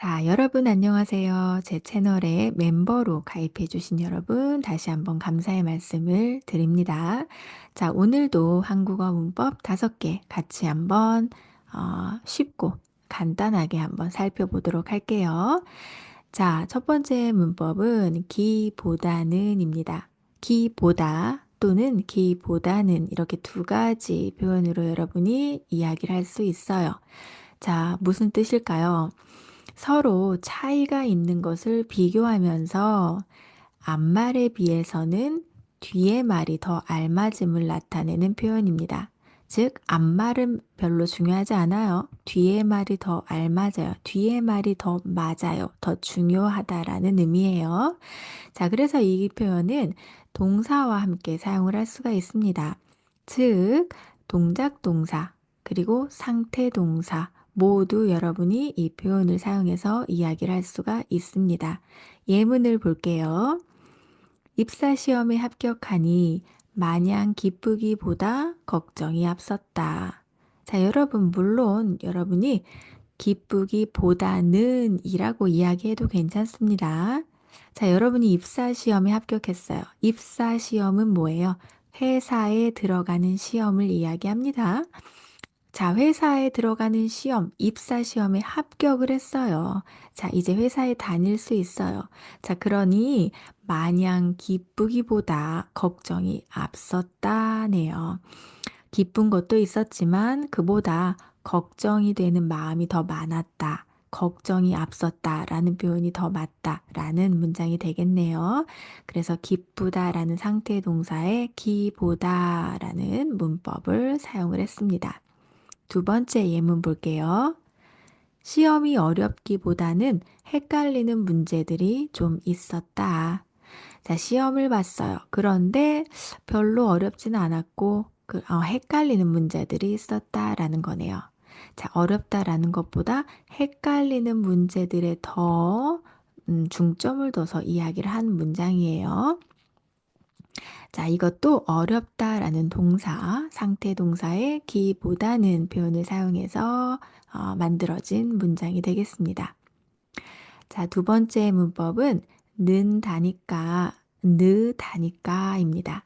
자, 여러분 안녕하세요. 제 채널에 멤버로 가입해 주신 여러분 다시 한번 감사의 말씀을 드립니다. 자, 오늘도 한국어 문법 5개 같이 한번 쉽고 간단하게 한번 살펴보도록 할게요. 자, 첫 번째 문법은 기보다는입니다. 기보다 또는 기보다는 이렇게 두 가지 표현으로 여러분이 이야기를 할 수 있어요. 자, 무슨 뜻일까요? 서로 차이가 있는 것을 비교하면서 앞말에 비해서는 뒤의 말이 더 알맞음을 나타내는 표현입니다. 즉, 앞말은 별로 중요하지 않아요. 뒤의 말이 더 알맞아요. 뒤의 말이 더 맞아요. 더 중요하다라는 의미예요. 자, 그래서 이 표현은 동사와 함께 사용을 할 수가 있습니다. 즉, 동작 동사, 그리고 상태 동사, 모두 여러분이 이 표현을 사용해서 이야기를 할 수가 있습니다. 예문을 볼게요. 입사시험에 합격하니 마냥 기쁘기보다 걱정이 앞섰다. 자, 여러분, 물론 여러분이 기쁘기보다는 이라고 이야기해도 괜찮습니다. 자, 여러분이 입사시험에 합격했어요. 입사시험은 뭐예요? 회사에 들어가는 시험을 이야기합니다. 자, 회사에 들어가는 시험, 입사 시험에 합격을 했어요. 자, 이제 회사에 다닐 수 있어요. 자, 그러니 마냥 기쁘기보다 걱정이 앞섰다네요. 기쁜 것도 있었지만 그보다 걱정이 되는 마음이 더 많았다. 걱정이 앞섰다라는 표현이 더 맞다라는 문장이 되겠네요. 그래서 기쁘다라는 상태 동사에 기보다라는 문법을 사용을 했습니다. 두 번째 예문 볼게요. 시험이 어렵기보다는 헷갈리는 문제들이 좀 있었다. 자, 시험을 봤어요. 그런데 별로 어렵지는 않았고, 헷갈리는 문제들이 있었다라는 거네요. 자, 어렵다라는 것보다 헷갈리는 문제들에 더 중점을 둬서 이야기를 한 문장이에요. 자, 이것도 어렵다라는 동사, 상태 동사의 기보다는 표현을 사용해서 만들어진 문장이 되겠습니다. 자, 두 번째 문법은 는다니까, 느다니까입니다.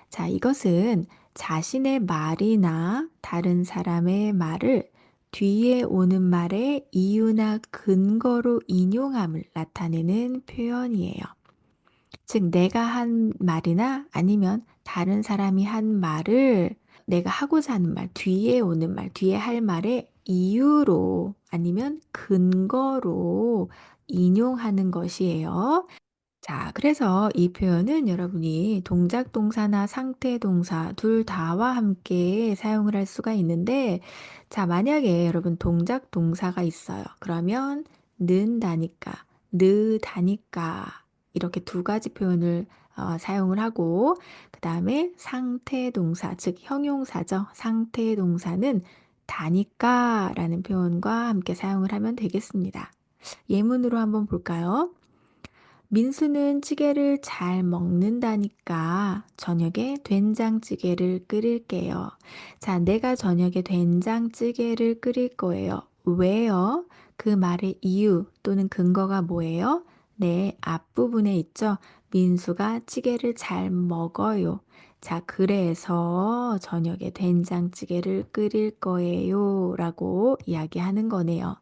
자, 이것은 자신의 말이나 다른 사람의 말을 뒤에 오는 말의 이유나 근거로 인용함을 나타내는 표현이에요. 즉, 내가 한 말이나 아니면 다른 사람이 한 말을 내가 하고자 하는 말, 뒤에 오는 말, 뒤에 할 말의 이유로 아니면 근거로 인용하는 것이에요. 자, 그래서 이 표현은 여러분이 동작 동사나 상태 동사 둘 다와 함께 사용을 할 수가 있는데, 자, 만약에 여러분 동작 동사가 있어요. 그러면 는다니까, 느다니까 이렇게 두 가지 표현을 사용을 하고, 그 다음에 상태 동사, 즉 형용사죠. 상태 동사는 다니까라는 표현과 함께 사용을 하면 되겠습니다. 예문으로 한번 볼까요? 민수는 찌개를 잘 먹는다니까 저녁에 된장찌개를 끓일게요. 자, 내가 저녁에 된장찌개를 끓일 거예요. 왜요? 그 말의 이유 또는 근거가 뭐예요? 네, 앞부분에 있죠. 민수가 찌개를 잘 먹어요. 자, 그래서 저녁에 된장찌개를 끓일 거예요. 라고 이야기하는 거네요.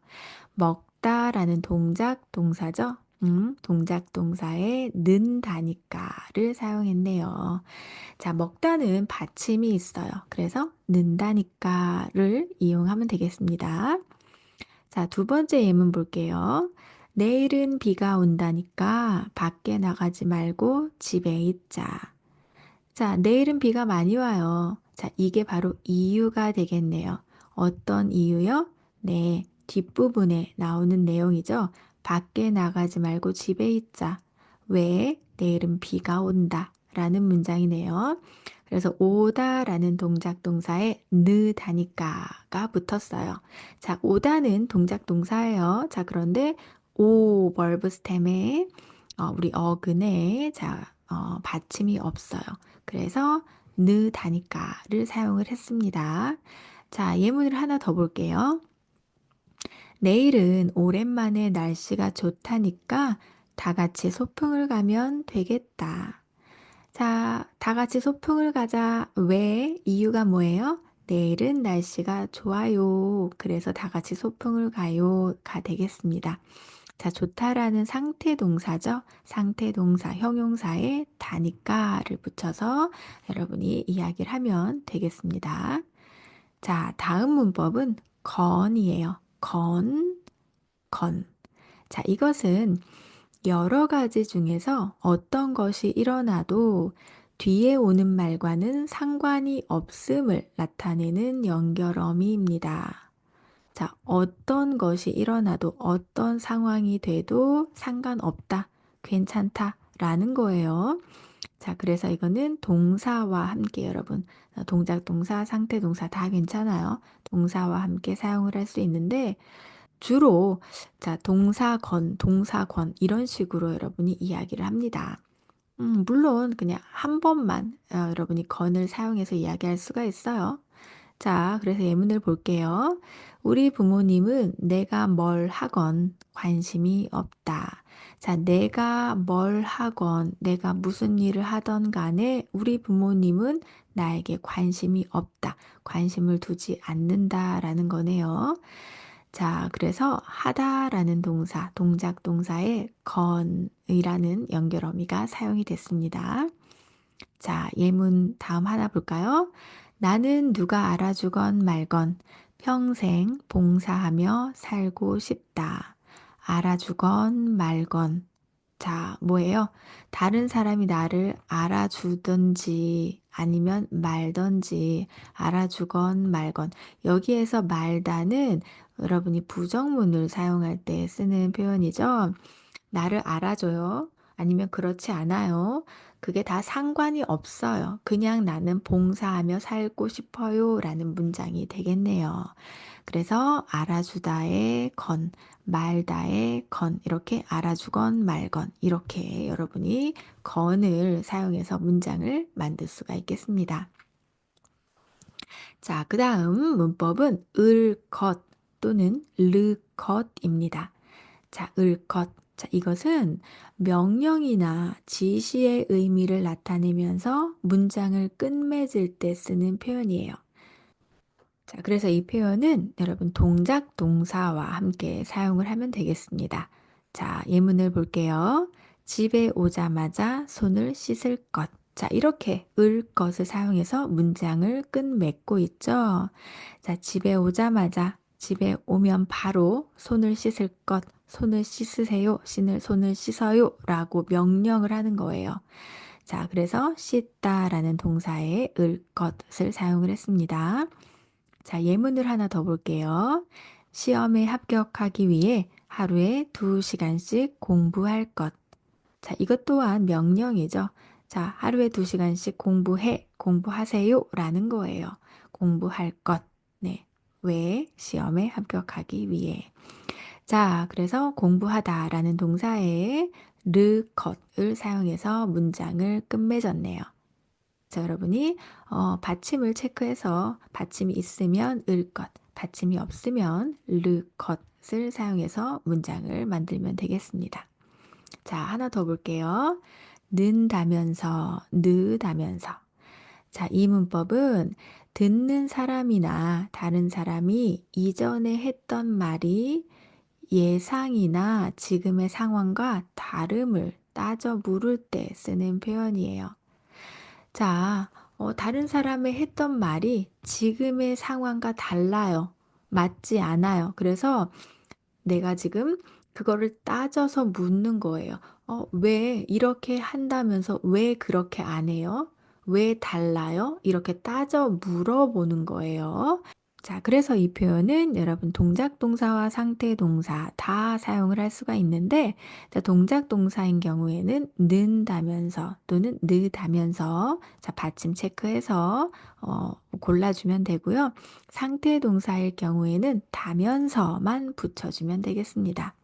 먹다라는 동작 동사죠. 동작 동사에 는다니까를 사용했네요. 자, 먹다는 받침이 있어요. 그래서 는다니까를 이용하면 되겠습니다. 자, 두 번째 예문 볼게요. 내일은 비가 온다니까 밖에 나가지 말고 집에 있자. 자, 내일은 비가 많이 와요. 자, 이게 바로 이유가 되겠네요. 어떤 이유요? 네, 뒷부분에 나오는 내용이죠. 밖에 나가지 말고 집에 있자. 왜? 내일은 비가 온다. 라는 문장이네요. 그래서 오다라는 동작 동사에 느다니까가 붙었어요. 자, 오다는 동작 동사예요. 자, 그런데 오 벌브 스템에 우리 어근에 받침이 없어요. 그래서 느다니까를 사용을 했습니다. 자, 예문을 하나 더 볼게요. 내일은 오랜만에 날씨가 좋다니까 다 같이 소풍을 가면 되겠다. 자, 다 같이 소풍을 가자. 왜? 이유가 뭐예요? 내일은 날씨가 좋아요. 그래서 다 같이 소풍을 가요가 되겠습니다. 자, 좋다라는 상태 동사죠. 상태 동사, 형용사에 다니까를 붙여서 여러분이 이야기를 하면 되겠습니다. 자, 다음 문법은 건이에요. 건. 자, 이것은 여러 가지 중에서 어떤 것이 일어나도 뒤에 오는 말과는 상관이 없음을 나타내는 연결어미입니다. 자, 어떤 것이 일어나도 어떤 상황이 돼도 상관없다, 괜찮다 라는 거예요. 자, 그래서 이거는 동사와 함께 여러분, 동작, 동사, 상태, 동사 다 괜찮아요. 동사와 함께 사용을 할 수 있는데 주로 자, 동사건 이런 식으로 여러분이 이야기를 합니다. 물론 그냥 한 번만 여러분이 건을 사용해서 이야기할 수가 있어요. 자, 그래서 예문을 볼게요. 우리 부모님은 내가 뭘 하건 관심이 없다. 자, 내가 뭘 하건, 내가 무슨 일을 하던 간에 우리 부모님은 나에게 관심이 없다. 관심을 두지 않는다라는 거네요. 자, 그래서 하다라는 동사, 동작 동사에 건이라는 연결어미가 사용이 됐습니다. 자, 예문 다음 하나 볼까요? 나는 누가 알아주건 말건 평생 봉사하며 살고 싶다. 알아주건 말건. 자, 뭐예요? 다른 사람이 나를 알아주든지 아니면 말든지 알아주건 말건. 여기에서 말다는 여러분이 부정문을 사용할 때 쓰는 표현이죠. 나를 알아줘요. 아니면 그렇지 않아요. 그게 다 상관이 없어요. 그냥 나는 봉사하며 살고 싶어요. 라는 문장이 되겠네요. 그래서 알아주다의 건, 말다의 건, 이렇게 알아주건 말건, 이렇게 여러분이 건을 사용해서 문장을 만들 수가 있겠습니다. 자, 그 다음 문법은 을, 것 또는 르, 것입니다. 자, 을, 것. 자, 이것은 명령이나 지시의 의미를 나타내면서 문장을 끝맺을 때 쓰는 표현이에요. 자, 그래서 이 표현은 여러분 동작 동사와 함께 사용을 하면 되겠습니다. 자, 예문을 볼게요. 집에 오자마자 손을 씻을 것. 자, 이렇게 을 것을 사용해서 문장을 끝맺고 있죠. 자, 집에 오자마자, 집에 오면 바로 손을 씻을 것, 손을 씻으세요, 손을 씻어요 라고 명령을 하는 거예요. 자, 그래서 씻다라는 동사에 을 것을 사용을 했습니다. 자, 예문을 하나 더 볼게요. 시험에 합격하기 위해 하루에 2시간씩 공부할 것. 자, 이것 또한 명령이죠. 자, 하루에 2시간씩 공부하세요 라는 거예요. 공부할 것. 네. 왜? 시험에 합격하기 위해. 자, 그래서 공부하다 라는 동사에 르 컷을 사용해서 문장을 끝맺었네요. 자, 여러분이 받침을 체크해서 받침이 있으면 을 것, 받침이 없으면 르 컷을 사용해서 문장을 만들면 되겠습니다. 자, 하나 더 볼게요. 는다면서, 느다면서. 자, 이 문법은 듣는 사람이나 다른 사람이 이전에 했던 말이 예상이나 지금의 상황과 다름을 따져 물을 때 쓰는 표현이에요. 자, 다른 사람의 했던 말이 지금의 상황과 달라요. 맞지 않아요. 그래서 내가 지금 그거를 따져서 묻는 거예요. 왜 이렇게 한다면서 왜 그렇게 안 해요? 왜 달라요? 이렇게 따져 물어보는 거예요. 자, 그래서 이 표현은 여러분 동작 동사와 상태 동사 다 사용을 할 수가 있는데, 자, 동작 동사인 경우에는 는다면서 또는 느다면서 자, 받침 체크해서 골라주면 되고요. 상태 동사일 경우에는 다면서만 붙여주면 되겠습니다.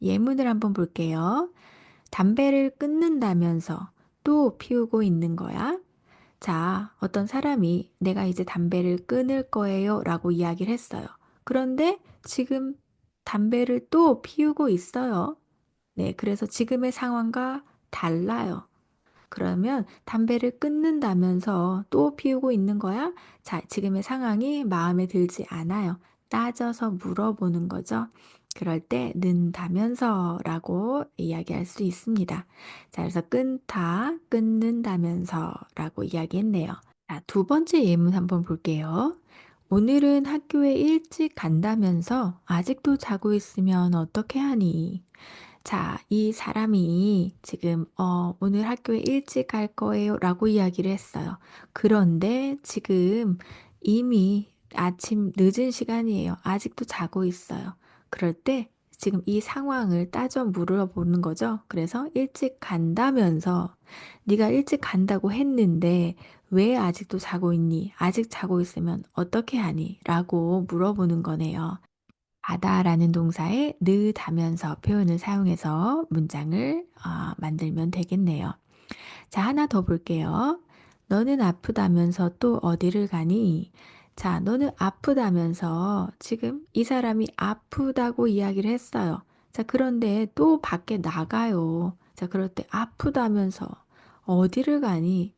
예문을 한번 볼게요. 담배를 끊는다면서 또 피우고 있는 거야? 자, 어떤 사람이 내가 이제 담배를 끊을 거예요 라고 이야기를 했어요. 그런데 지금 담배를 또 피우고 있어요. 네, 그래서 지금의 상황과 달라요. 그러면 담배를 끊는다면서 또 피우고 있는 거야? 자, 지금의 상황이 마음에 들지 않아요. 따져서 물어보는 거죠. 그럴 때 는다면서 라고 이야기할 수 있습니다. 자, 그래서 끊다, 끊는다면서 라고 이야기했네요. 자, 두 번째 예문 한번 볼게요. 오늘은 학교에 일찍 간다면서 아직도 자고 있으면 어떻게 하니? 자, 이 사람이 지금 오늘 학교에 일찍 갈 거예요 라고 이야기를 했어요. 그런데 지금 이미 아침 늦은 시간이에요. 아직도 자고 있어요. 그럴 때 지금 이 상황을 따져 물어보는 거죠. 그래서 일찍 간다면서 네가 일찍 간다고 했는데 왜 아직도 자고 있니? 아직 자고 있으면 어떻게 하니? 라고 물어보는 거네요. 가다라는 동사에 느다면서 표현을 사용해서 문장을 만들면 되겠네요. 자, 하나 더 볼게요. 너는 아프다면서 또 어디를 가니? 자, 너는 아프다면서 지금 이 사람이 아프다고 이야기를 했어요. 자, 그런데 또 밖에 나가요. 자, 그럴 때 아프다면서 어디를 가니?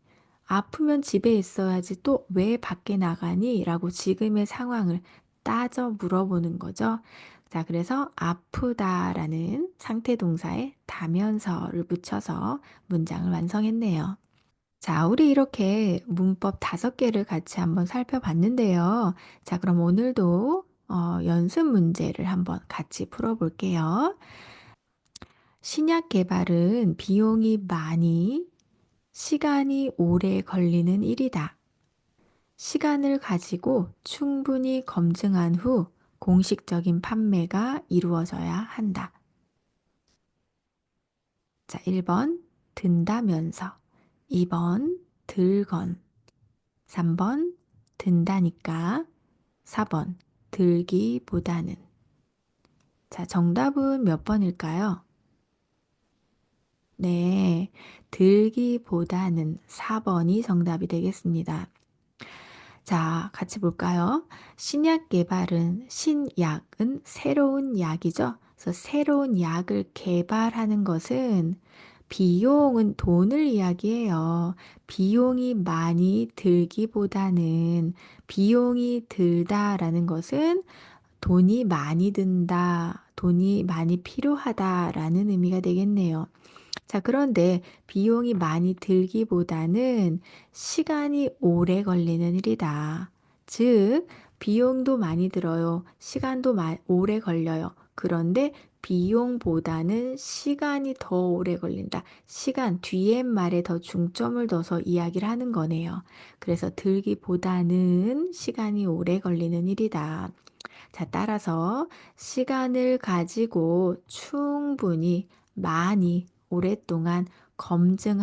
아프면 집에 있어야지 또 왜 밖에 나가니? 라고 지금의 상황을 따져 물어보는 거죠. 자, 그래서 아프다라는 상태 동사에 다면서를 붙여서 문장을 완성했네요. 자, 우리 이렇게 문법 5개를 같이 한번 살펴봤는데요. 자, 그럼 오늘도 연습 문제를 한번 같이 풀어볼게요. 신약 개발은 비용이 많이, 시간이 오래 걸리는 일이다. 시간을 가지고 충분히 검증한 후 공식적인 판매가 이루어져야 한다. 자, 1번 든다면서, 2번 들건, 3번 든다니까, 4번 들기보다는. 자, 정답은 몇 번일까요? 네, 들기보다는 4번이 정답이 되겠습니다. 자, 같이 볼까요? 신약 개발은, 신약은 새로운 약이죠. 그래서 새로운 약을 개발하는 것은 비용은 돈을 이야기해요. 비용이 많이 들기보다는 비용이 들다라는 것은 돈이 많이 든다, 돈이 많이 필요하다라는 의미가 되겠네요. 자, 그런데 비용이 많이 들기보다는 시간이 오래 걸리는 일이다. 즉, 비용도 많이 들어요. 시간도 오래 걸려요. 그런데 비용보다는 시간이 더 오래 걸린다. 시간, 뒤에 말에 더 중점을 둬서 이야기를 하는 거네요. 그래서 들기보다는 시간이 오래 걸리는 일이다. 자, 따라서 시간을 가지고 충분히 많이 오랫동안 검증을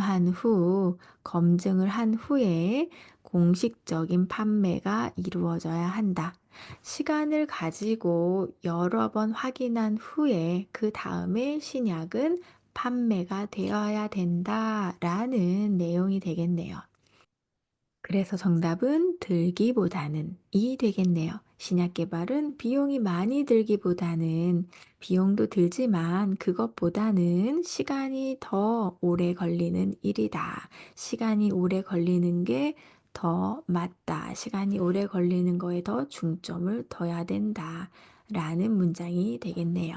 한 후에 공식적인 판매가 이루어져야 한다. 시간을 가지고 여러 번 확인한 후에 그 다음에 신약은 판매가 되어야 된다라는 내용이 되겠네요. 그래서 정답은 들기보다는 이 되겠네요. 신약 개발은 비용이 많이 들기보다는 비용도 들지만 그것보다는 시간이 더 오래 걸리는 일이다. 시간이 오래 걸리는 게 더 맞다. 시간이 오래 걸리는 거에 더 중점을 둬야 된다. 라는 문장이 되겠네요.